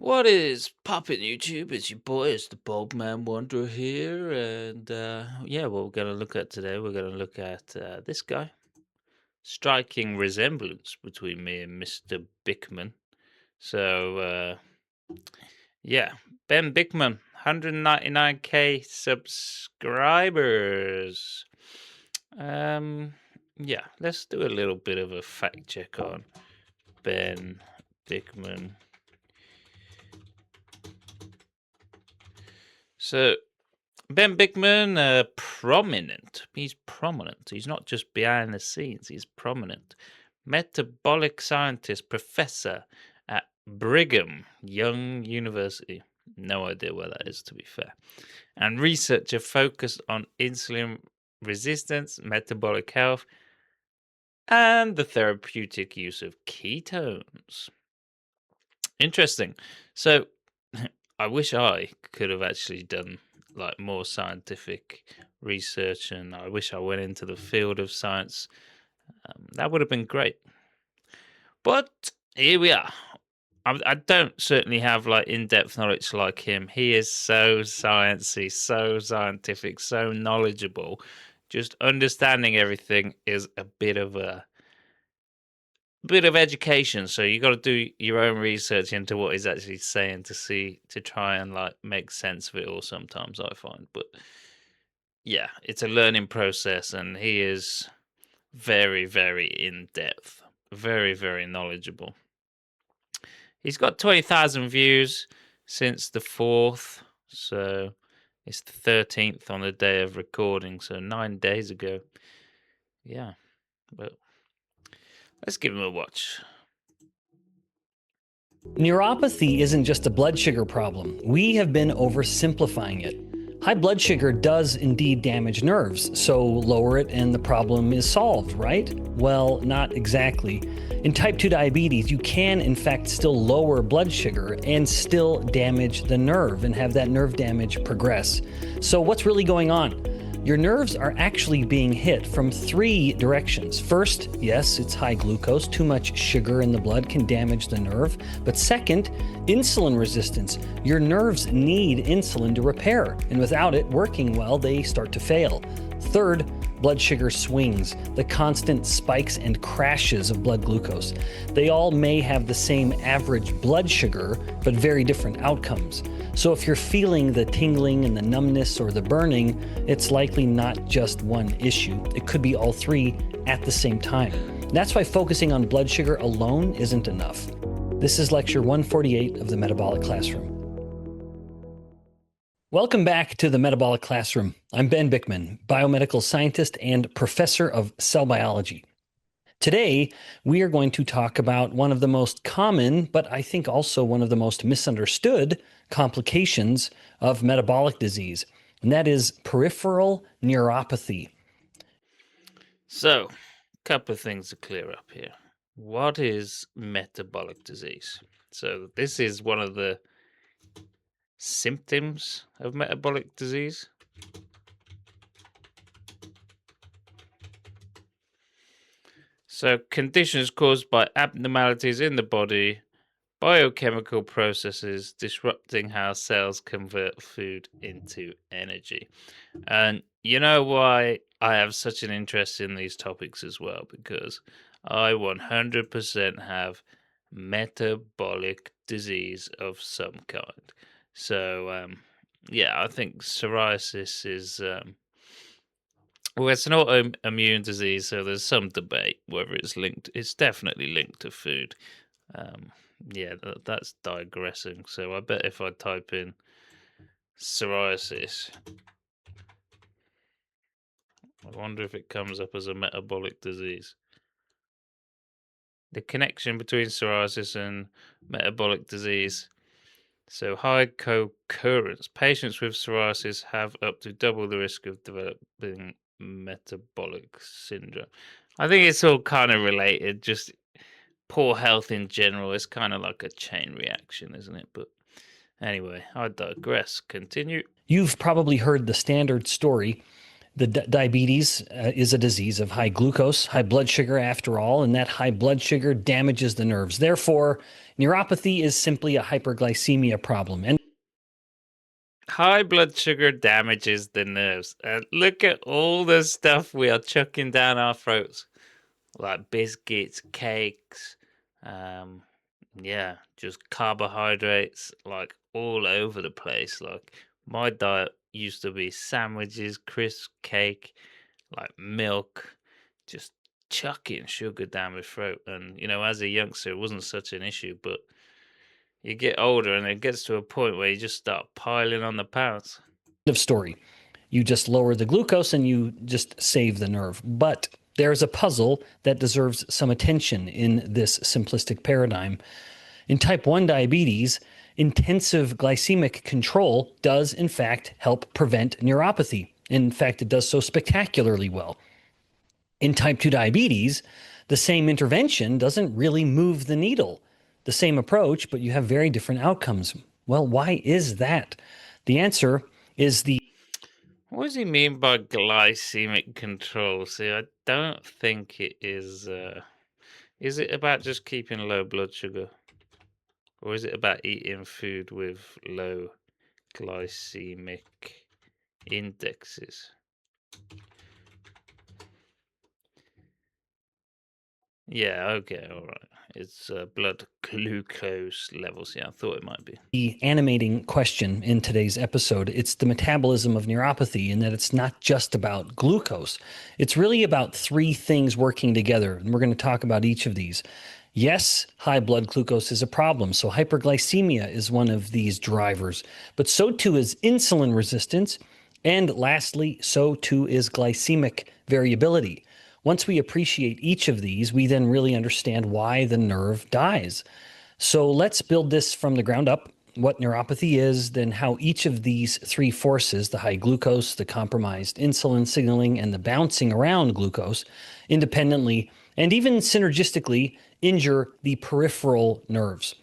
What is poppin' YouTube? It's your boy, it's the Bogman Wanderer here, and yeah, what we're gonna look at today, we're gonna look at this guy. Striking resemblance between me and Mr. Bikman. So yeah, Ben Bikman, 199k subscribers. Um, yeah, let's do a little bit of a fact check on Ben Bikman. So Ben Bikman, prominent. He's prominent. He's not just behind the scenes, he's prominent. Metabolic scientist, professor at Brigham Young University. No idea where that is, to be fair. And researcher focused on insulin resistance, metabolic health, and the therapeutic use of ketones. Interesting. So, I wish I could have actually done like more scientific research, and I wish I went into the field of science. That would have been great. But here we are. I don't certainly have like in-depth knowledge like him. He is so sciencey, so scientific, so knowledgeable. Just understanding everything is a bit of education, so you got to do your own research into what he's actually saying to try and like make sense of it all. Sometimes I find, but yeah, it's a learning process, and he is very, very in depth, very, very knowledgeable. He's got 20,000 views since the 4th, so it's the 13th on the day of recording, so 9 days ago. Yeah, but let's give him a watch. Neuropathy isn't just a blood sugar problem. We have been oversimplifying it. High blood sugar does indeed damage nerves, so lower it and the problem is solved, right? Well, not exactly. In type 2 diabetes, you can in fact still lower blood sugar and still damage the nerve and have that nerve damage progress. So what's really going on? Your nerves are actually being hit from 3 directions. First, yes, it's high glucose. Too much sugar in the blood can damage the nerve. But second, insulin resistance. Your nerves need insulin to repair, and without it working well, they start to fail. Third, blood sugar swings, the constant spikes and crashes of blood glucose. They all may have the same average blood sugar, but very different outcomes. So if you're feeling the tingling and the numbness or the burning, it's likely not just one issue. It could be all 3 at the same time. That's why focusing on blood sugar alone isn't enough. This is lecture 148 of the Metabolic Classroom. Welcome back to the Metabolic Classroom. I'm Ben Bikman, biomedical scientist and professor of cell biology. Today, we are going to talk about one of the most common, but I think also one of the most misunderstood complications of metabolic disease, and that is peripheral neuropathy. So, a couple of things to clear up here. What is metabolic disease? So, this is one of the symptoms of metabolic disease. So, conditions caused by abnormalities in the body, biochemical processes disrupting how cells convert food into energy. And you know why I have such an interest in these topics as well? Because I 100% have metabolic disease of some kind. So, yeah, I think psoriasis is, well, it's an autoimmune disease, so there's some debate whether it's linked. It's definitely linked to food. Um, yeah, that's digressing. So I bet if I type in psoriasis, I wonder if it comes up as a metabolic disease. The connection between psoriasis and metabolic disease. So high co-occurrence. Patients with psoriasis have up to double the risk of developing metabolic syndrome. I think it's all kind of related. Just poor health in general is kind of like a chain reaction, isn't it? But anyway, I digress. Continue. You've probably heard the standard story. The diabetes is a disease of high glucose, high blood sugar after all, and that high blood sugar damages the nerves. Therefore, neuropathy is simply a hyperglycemia problem. And High blood sugar damages the nerves. Look at all the stuff we are chucking down our throats, like biscuits, cakes, um, yeah, just carbohydrates, like all over the place. Like my diet used to be sandwiches, crisp cake, like milk, just chucking sugar down my throat. And as a youngster, it wasn't such an issue, but you get older and it gets to a point where you just start piling on the pounds. of story. You just lower the glucose and you just save the nerve. But there's a puzzle that deserves some attention in this simplistic paradigm. In type 1 diabetes, intensive glycemic control does, in fact, help prevent neuropathy. In fact, it does so spectacularly well. In type 2 diabetes, the same intervention doesn't really move the needle. The same approach, but you have very different outcomes. Well, why is that? The answer is the What does he mean by glycemic control? See, I don't think it is. Is it about just keeping low blood sugar? Or is it about eating food with low glycemic indexes? Yeah, okay, all right. It's blood glucose levels. Yeah, I thought it might be. animating question in today's episode. It's the metabolism of neuropathy, and that it's not just about glucose. It's really about three things working together, and we're going to talk about each of these. Yes, high blood glucose is a problem, so hyperglycemia is one of these drivers, but so too is insulin resistance, and lastly, so too is glycemic variability. Once we appreciate each of these, we then really understand why the nerve dies. So let's build this from the ground up, what neuropathy is, then how each of these three forces, the high glucose, the compromised insulin signaling, and the bouncing around glucose, independently and even synergistically injure the peripheral nerves.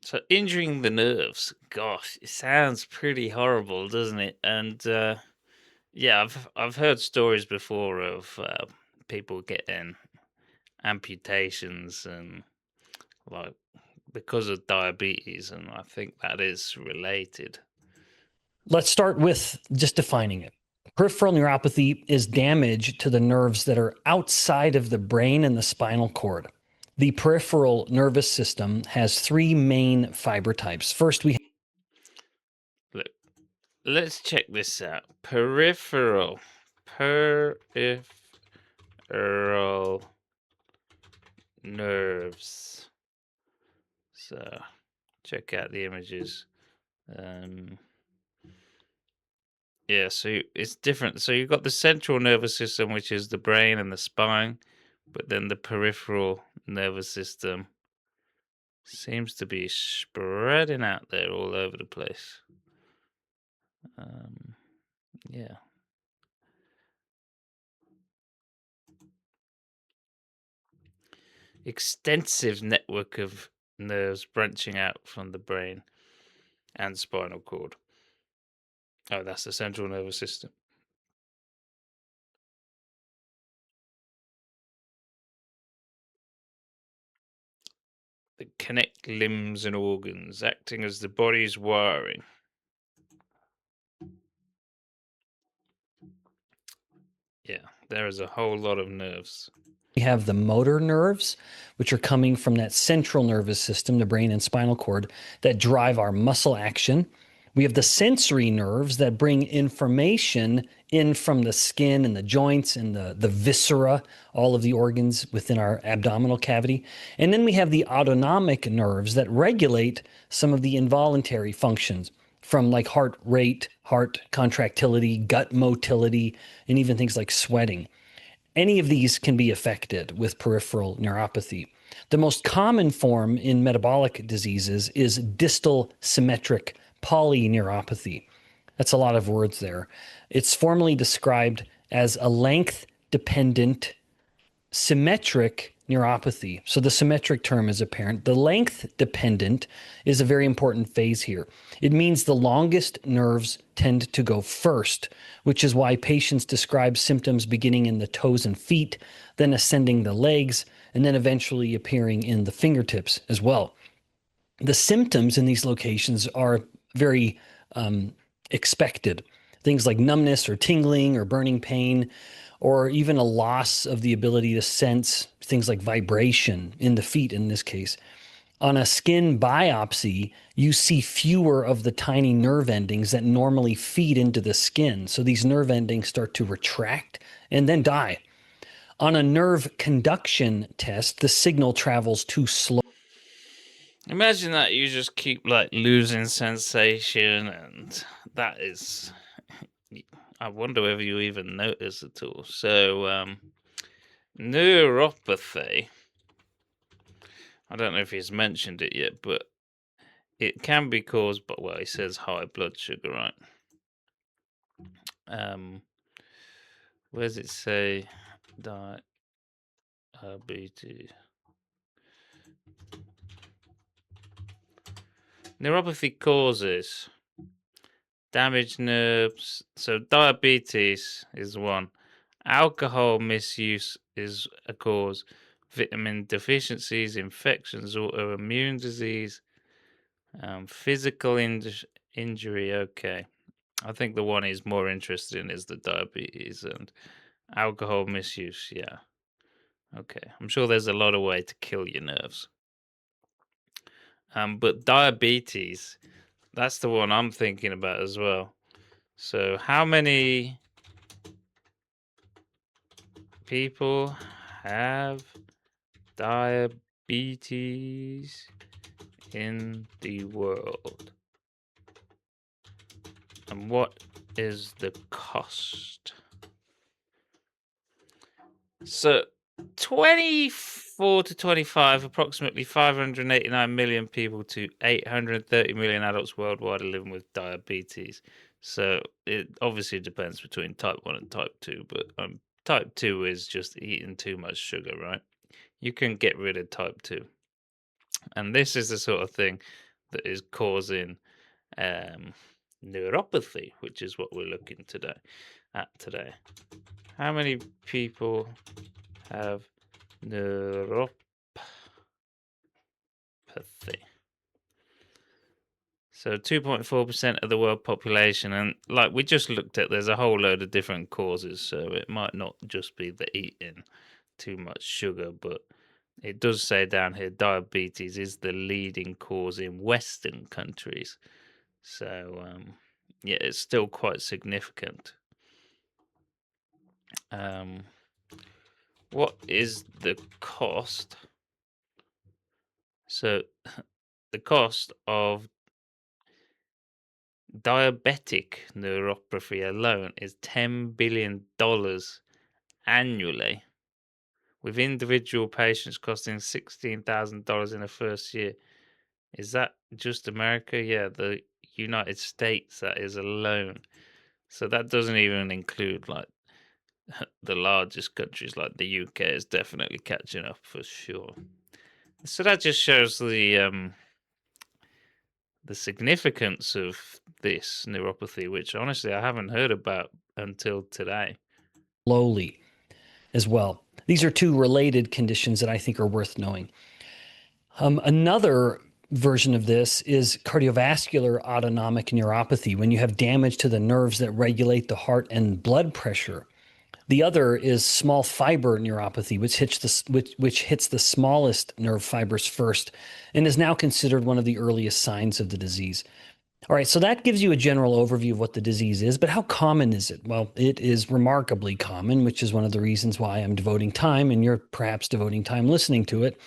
So injuring the nerves, gosh, it sounds pretty horrible, doesn't it? And yeah, I've heard stories before of people getting amputations and like because of diabetes, and I think that is related. Let's start with just defining it. Peripheral neuropathy is damage to the nerves that are outside of the brain and the spinal cord. The peripheral nervous system has three main fiber types. First, we Look, let's check this out. Peripheral nerves. So check out the images. Um, yeah, so it's different. So you've got the central nervous system, which is the brain and the spine, but then the peripheral nervous system seems to be spreading out there all over the place. Um, yeah. Extensive network of nerves branching out from the brain and spinal cord. Oh, that's the central nervous system. That connect limbs and organs, acting as the body's wiring. Yeah, there is a whole lot of nerves. We have the motor nerves, which are coming from that central nervous system, the brain and spinal cord, that drive our muscle action. We have the sensory nerves that bring information in from the skin and the joints and the viscera, all of the organs within our abdominal cavity. And then we have the autonomic nerves that regulate some of the involuntary functions from like heart rate, heart contractility, gut motility, and even things like sweating. Any of these can be affected with peripheral neuropathy. The most common form in metabolic diseases is distal symmetric polyneuropathy. That's a lot of words there. It's formally described as a length dependent symmetric neuropathy. So the symmetric term is apparent. The length dependent is a very important phase here. It means the longest nerves tend to go first, which is why patients describe symptoms beginning in the toes and feet, then ascending the legs, and then eventually appearing in the fingertips as well. The symptoms in these locations are very expected. Things like numbness or tingling or burning pain, or even a loss of the ability to sense things like vibration in the feet in this case. On a skin biopsy, you see fewer of the tiny nerve endings that normally feed into the skin. So these nerve endings start to retract and then die. On a nerve conduction test, the signal travels too slow. Imagine that you just keep like losing sensation, and that is. I wonder whether you even notice at all. So, neuropathy. I don't know if he's mentioned it yet, but it can be caused by, well, he says high blood sugar, right? Where does it say diabetes? Neuropathy causes damaged nerves. So diabetes is one. Alcohol misuse is a cause. Vitamin deficiencies, infections, autoimmune disease, physical injury. Okay, I think the one he's more interested in is the diabetes and alcohol misuse. Yeah. Okay. I'm sure there's a lot of way to kill your nerves. But diabetes, that's the one I'm thinking about as well. So, how many people have diabetes in the world? And what is the cost? So, 24 to 25, approximately 589 million people to 830 million adults worldwide are living with diabetes. So, it obviously depends between type 1 and type 2, but type 2 is just eating too much sugar, right? You can get rid of type 2. And this is the sort of thing that is causing neuropathy, which is what we're looking at today. How many people have neuropathy? So 2.4% of the world population, and like we just looked at, there's a whole load of different causes. So it might not just be the eating too much sugar, but it does say down here diabetes is the leading cause in Western countries. So yeah, it's still quite significant. What is the cost? So the cost of diabetic neuropathy alone is $10 billion annually, with individual patients costing $16,000 in the first year. Is that just America? Yeah, the United States, that is alone. So that doesn't even include like the largest countries, like the UK is definitely catching up for sure. So that just shows the significance of this neuropathy, which honestly I haven't heard about until today. Slowly as well. These are two related conditions that I think are worth knowing. Another version of this is cardiovascular autonomic neuropathy, when you have damage to the nerves that regulate the heart and blood pressure. The other is small fiber neuropathy, which hits the smallest nerve fibers first and is now considered one of the earliest signs of the disease. All right, so that gives you a general overview of what the disease is, but how common is it? Well, it is remarkably common, which is one of the reasons why I'm devoting time, and you're perhaps devoting time listening to it.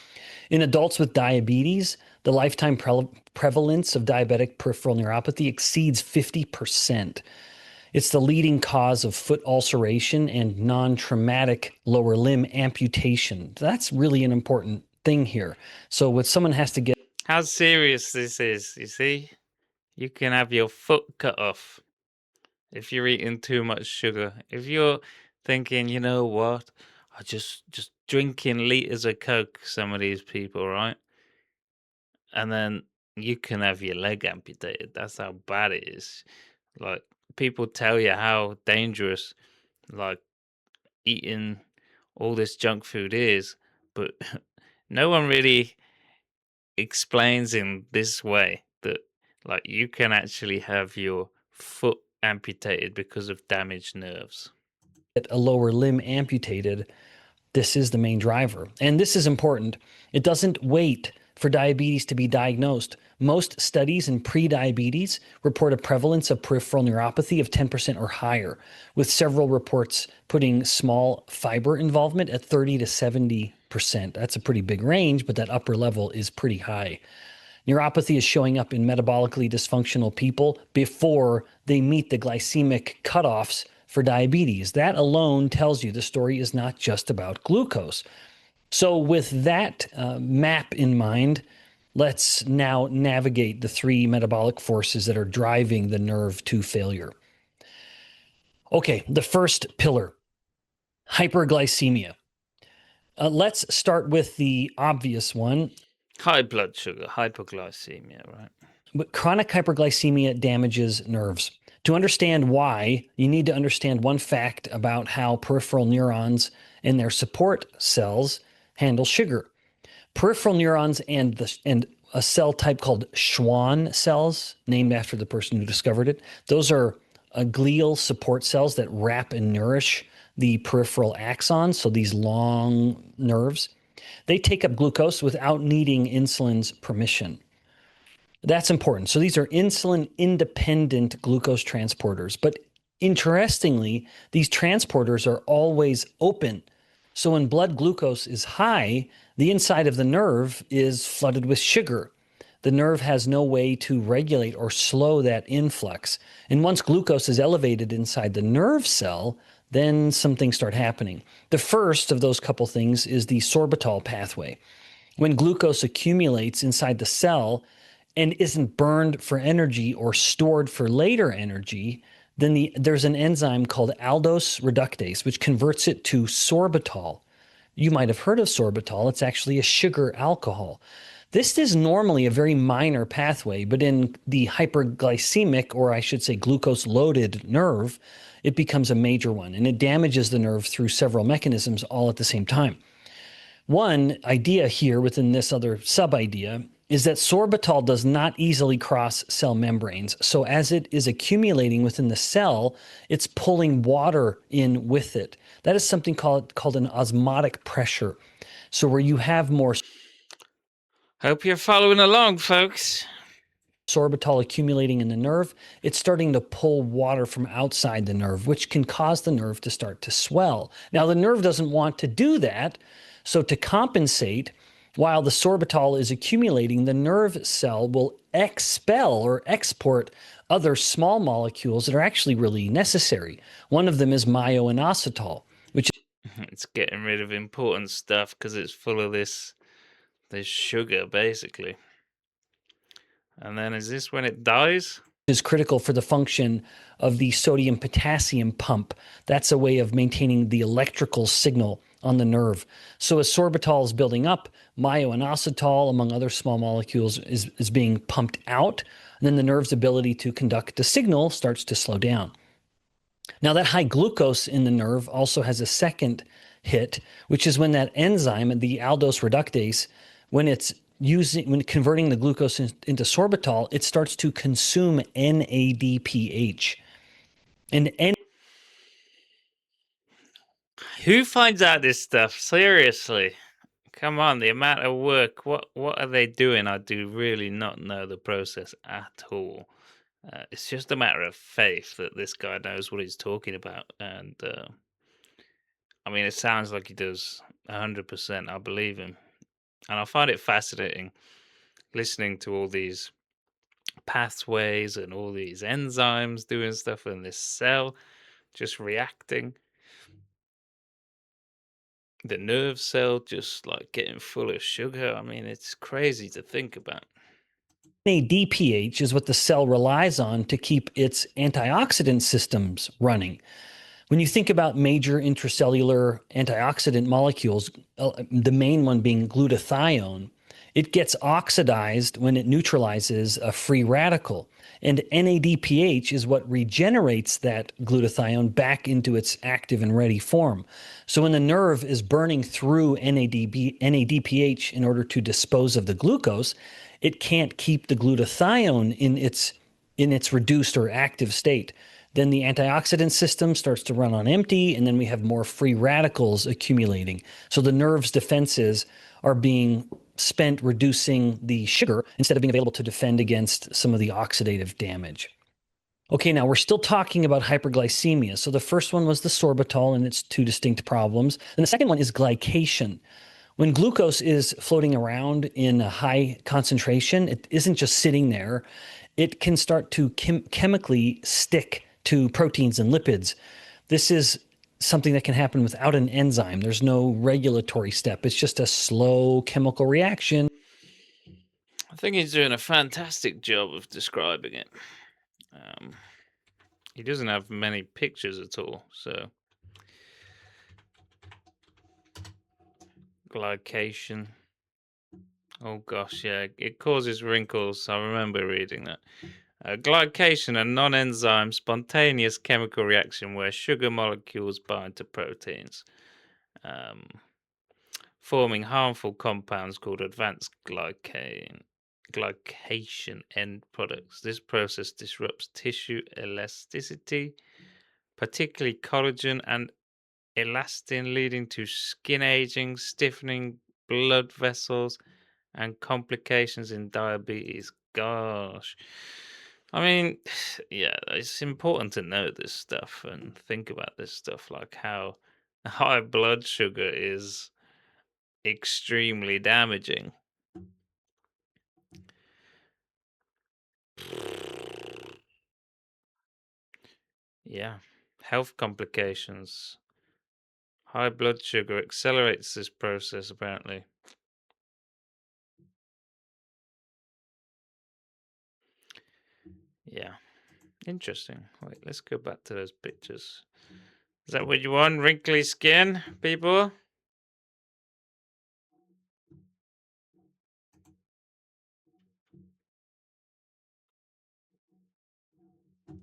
In adults with diabetes, the lifetime prevalence of diabetic peripheral neuropathy exceeds 50%. It's the leading cause of foot ulceration and non-traumatic lower limb amputation. That's really an important thing here. So what someone has to get How serious this is, you see? You can have your foot cut off if you're eating too much sugar. If you're thinking, you know what, are just drinking liters of Coke, some of these people, right? And then you can have your leg amputated. That's how bad it is. Like, people tell you how dangerous, like, eating all this junk food is, but no one really explains in this way that, like, you can actually have your foot amputated because of damaged nerves. Get a lower limb amputated, this is the main driver. And this is important. It doesn't wait for diabetes to be diagnosed. Most studies in prediabetes report a prevalence of peripheral neuropathy of 10% or higher, with several reports putting small fiber involvement at 30 to 70%. That's a pretty big range, but that upper level is pretty high. Neuropathy is showing up in metabolically dysfunctional people before they meet the glycemic cutoffs for diabetes. That alone tells you the story is not just about glucose. So, with that map in mind, let's now navigate the three metabolic forces that are driving the nerve to failure. Okay, the first pillar, hyperglycemia. Let's start with the obvious one. High blood sugar, hypoglycemia, right? But chronic hyperglycemia damages nerves. To understand why, you need to understand one fact about how peripheral neurons and their support cells handle sugar. Peripheral neurons and a cell type called Schwann cells, named after the person who discovered it, those are glial support cells that wrap and nourish the peripheral axons, so these long nerves. They take up glucose without needing insulin's permission. That's important. So these are insulin independent glucose transporters. But interestingly, these transporters are always open. So when blood glucose is high, the inside of the nerve is flooded with sugar. The nerve has no way to regulate or slow that influx. And once glucose is elevated inside the nerve cell, then some things start happening. The first of those couple things is the sorbitol pathway. When glucose accumulates inside the cell, and isn't burned for energy or stored for later energy, then there's an enzyme called aldose reductase, which converts it to sorbitol. You might have heard of sorbitol. It's actually a sugar alcohol. This is normally a very minor pathway, but in the hyperglycemic, or I should say glucose loaded nerve, it becomes a major one, and it damages the nerve through several mechanisms all at the same time. One idea here within this other sub-idea is that sorbitol does not easily cross cell membranes. So as it is accumulating within the cell, it's pulling water in with it. That is something called an osmotic pressure. So where you have more Hope you're following along, folks. sorbitol accumulating in the nerve, it's starting to pull water from outside the nerve, which can cause the nerve to start to swell. Now, the nerve doesn't want to do that. So to compensate, while the sorbitol is accumulating, the nerve cell will expel or export other small molecules that are actually really necessary. One of them is myoinositol, which It's getting rid of important stuff because it's full of this sugar, basically. And then is this when it dies? is critical for the function of the sodium potassium pump. That's a way of maintaining the electrical signal on the nerve. So as sorbitol is building up, myoinositol, among other small molecules, is being pumped out. And then the nerve's ability to conduct the signal starts to slow down. Now, that high glucose in the nerve also has a second hit, which is when that enzyme, the aldose reductase, when converting the glucose into sorbitol, it starts to consume NADPH. And Who finds out this stuff? Seriously. Come on, the amount of work. What are they doing? I do really not know the process at all. It's just a matter of faith that this guy knows what he's talking about. And I mean, it sounds like he does 100%. I believe him. And I find it fascinating listening to all these pathways and all these enzymes doing stuff in this cell, just reacting. The nerve cell just like getting full of sugar. I mean, it's crazy to think about. NADPH is what the cell relies on to keep its antioxidant systems running. When you think about major intracellular antioxidant molecules, the main one being glutathione, it gets oxidized when it neutralizes a free radical. And NADPH is what regenerates that glutathione back into its active and ready form. So when the nerve is burning through NADPH in order to dispose of the glucose, it can't keep the glutathione in its reduced or active state. Then the antioxidant system starts to run on empty, and then we have more free radicals accumulating. So the nerve's defenses are being spent reducing the sugar instead of being available to defend against some of the oxidative damage. Okay, now we're still talking about hyperglycemia. So the first one was the sorbitol and its two distinct problems. And the second one is glycation. When glucose is floating around in a high concentration, it isn't just sitting there. It can start to chemically stick to proteins and lipids. This is something that can happen without an enzyme. There's no regulatory step. It's just a slow chemical reaction. I think he's doing a fantastic job of describing it. Um, he doesn't have many pictures at all, so glycation. Oh gosh, yeah, it causes wrinkles. I remember reading that. Glycation, a non enzyme spontaneous chemical reaction where sugar molecules bind to proteins, um, forming harmful compounds called advanced glycation end products. This process disrupts tissue elasticity, particularly collagen and elastin, leading to skin aging, stiffening blood vessels, and complications in diabetes. Gosh. I mean, yeah, it's important to know this stuff and think about this stuff, like how high blood sugar is extremely damaging. Yeah, health complications. High blood sugar accelerates this process, apparently. Yeah, interesting. Wait, let's go back to those pictures. Is that what you want? Wrinkly skin, people?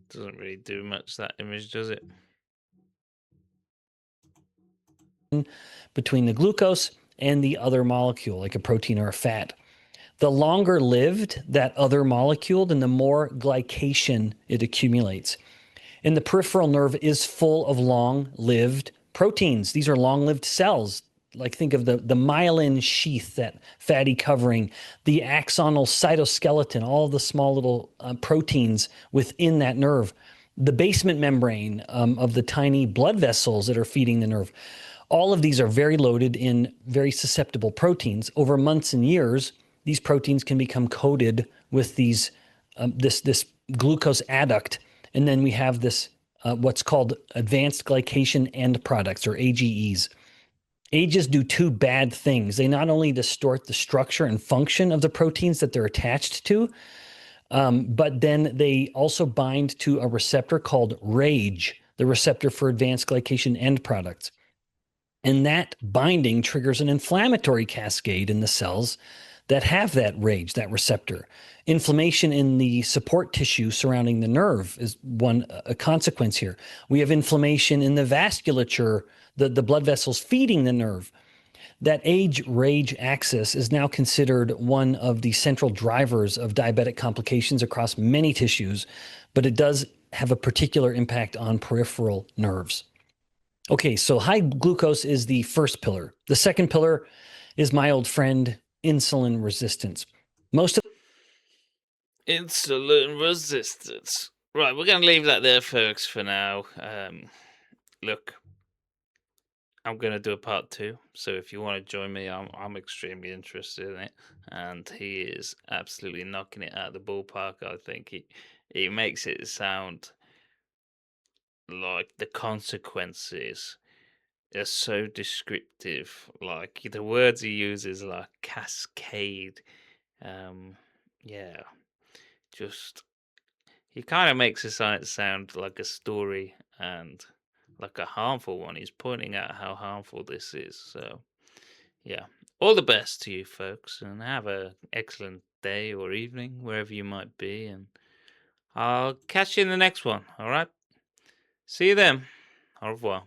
Doesn't really do much, that image, does it? Between the glucose and the other molecule, like a protein or a fat. The longer lived that other molecule, then the more glycation it accumulates. And the peripheral nerve is full of long lived proteins. These are long lived cells. Like think of the myelin sheath, that fatty covering, the axonal cytoskeleton, all the small little proteins within that nerve, the basement membrane of the tiny blood vessels that are feeding the nerve. All of these are very loaded in very susceptible proteins. Over months and years, these proteins can become coated with this glucose adduct, and then we have this what's called advanced glycation end products, or AGEs. AGEs do two bad things. They not only distort the structure and function of the proteins that they're attached to, but then they also bind to a receptor called RAGE, the receptor for advanced glycation end products. And that binding triggers an inflammatory cascade in the cells that have that RAGE, that receptor. Inflammation in the support tissue surrounding the nerve is a consequence here. We have inflammation in the vasculature, the blood vessels feeding the nerve. That age rage axis is now considered one of the central drivers of diabetic complications across many tissues, but it does have a particular impact on peripheral nerves. Okay, so high glucose is the first pillar. The second pillar is my old friend, insulin resistance. Most of Insulin resistance. Right, we're going to leave that there, folks, for now. Look, I'm going to do a part two. So if you want to join me, I'm extremely interested in it. And he is absolutely knocking it out of the ballpark, I think. He makes it sound like the consequences are so descriptive. Like the words he uses, like cascade. Um, yeah, just he kind of makes the science sound like a story, and like a harmful one. He's pointing out how harmful this is. So, yeah. All the best to you folks and have a excellent day or evening wherever you might be, and I'll catch you in the next one. All right? See you then. Au revoir.